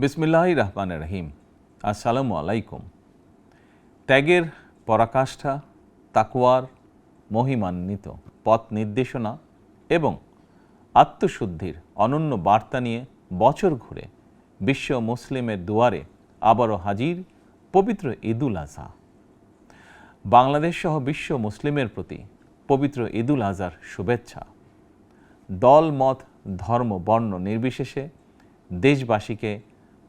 বিসমিল্লাহির রহমানির রহিম। আসসালামু আলাইকুম। ত্যাগের পরাকাষ্ঠা, তাকওয়ার মহিমান্বিত পথ নির্দেশনা এবং আত্মশুদ্ধির অনন্য বার্তা নিয়ে বছর ঘুরে বিশ্ব মুসলিমের দুয়ারে আবারও হাজির পবিত্র ঈদুল আজহা। বাংলাদেশ সহ বিশ্ব মুসলিমের প্রতি পবিত্র ঈদুল আজহার শুভেচ্ছা। দল, মত, ধর্ম, বর্ণ নির্বিশেষে দেশবাসীকে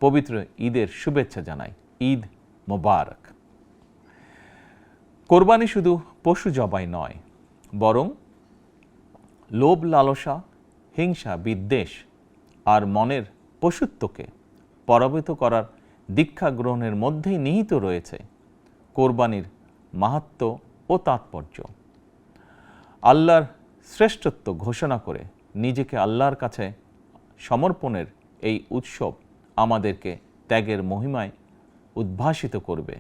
পবিত্র ঈদের শুভেচ্ছা জানাই। ঈদ মোবারক। কোরবানি শুধু পশু জবাই নয়, বরং লোভ, লালসা, হিংসা, বিদ্বেষ আর মনের পশুত্বকে পরাভূত করার দীক্ষা গ্রহণের মধ্যেই নিহিত রয়েছে কোরবানির মাহাত্ম্য ও তাৎপর্য। আল্লাহর শ্রেষ্ঠত্ব ঘোষণা করে নিজেকে আল্লাহর কাছে সমর্পণের এই উৎসব আমাদেরকে ত্যাগের মহিমায় উদ্ভাসিত করবে,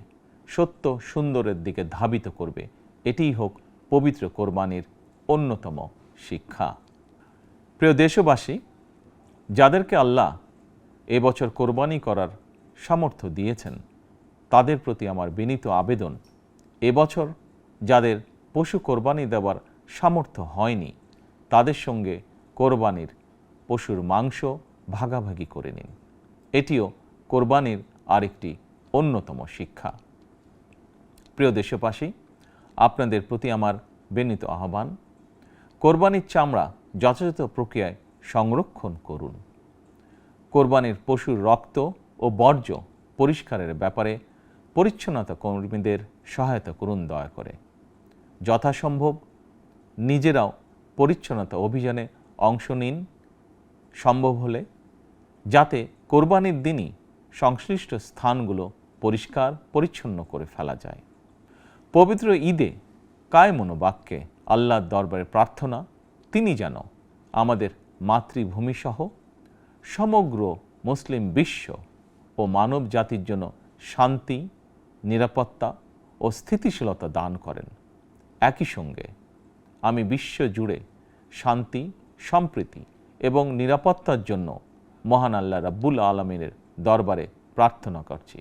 সত্য সুন্দরের দিকে ধাবিত করবে। এটিই হোক পবিত্র কোরবানির অন্যতম শিক্ষা। প্রিয় দেশবাসী, যাদেরকে আল্লাহ এবছর কোরবানি করার সামর্থ্য দিয়েছেন, তাদের প্রতি আমার বিনীত আবেদন, এবছর যাদের পশু কোরবানি দেওয়ার সামর্থ্য হয়নি, তাদের সঙ্গে কোরবানির পশুর মাংস ভাগাভাগি করে নিন। এটিও কোরবানির আরেকটি অন্যতম শিক্ষা। প্রিয় দেশবাসী, আপনাদের প্রতি আমার বিনীত আহ্বান, কোরবানির চামড়া যথাযথ প্রক্রিয়ায় সংরক্ষণ করুন। কোরবানির পশুর রক্ত ও বর্জ্য পরিষ্কারের ব্যাপারে পরিচ্ছন্নতা কর্মীদের সহায়তা করুন দয়া করে। যথাসম্ভব নিজেরাও পরিচ্ছন্নতা অভিযানে অংশ নিন সম্ভব হলে, যাতে কোরবানির দিনই সংশ্লিষ্ট স্থানগুলো পরিষ্কার পরিচ্ছন্ন করে ফেলা যায়। পবিত্র ঈদে কায় মনোবাক্যে আল্লাহর দরবারে প্রার্থনা, তিনি যেন আমাদের মাতৃভূমিসহ সমগ্র মুসলিম বিশ্ব ও মানব জাতির জন্য শান্তি, নিরাপত্তা ও স্থিতিশীলতা দান করেন। একই সঙ্গে আমি বিশ্ব জুড়ে শান্তি, সম্প্রীতি এবং নিরাপত্তার জন্য মহান আল্লাহ রাব্বুল আলামিনের দরবারে প্রার্থনা করছি।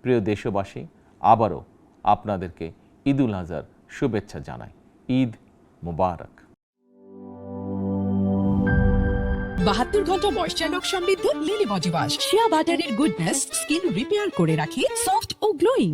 প্রিয় দেশবাসী, আবারও আপনাদেরকে ঈদুল আজহার শুভেচ্ছা জানাই। ঈদ মোবারক। 72 ঘন্টা ময়েশ্চার লক সমৃদ্ধ লিলি বডি ওয়াশ। শিয়া বাটারের গুডনেস স্কিন রিপেয়ার করে রাখে সফট ও গ্লোয়িং।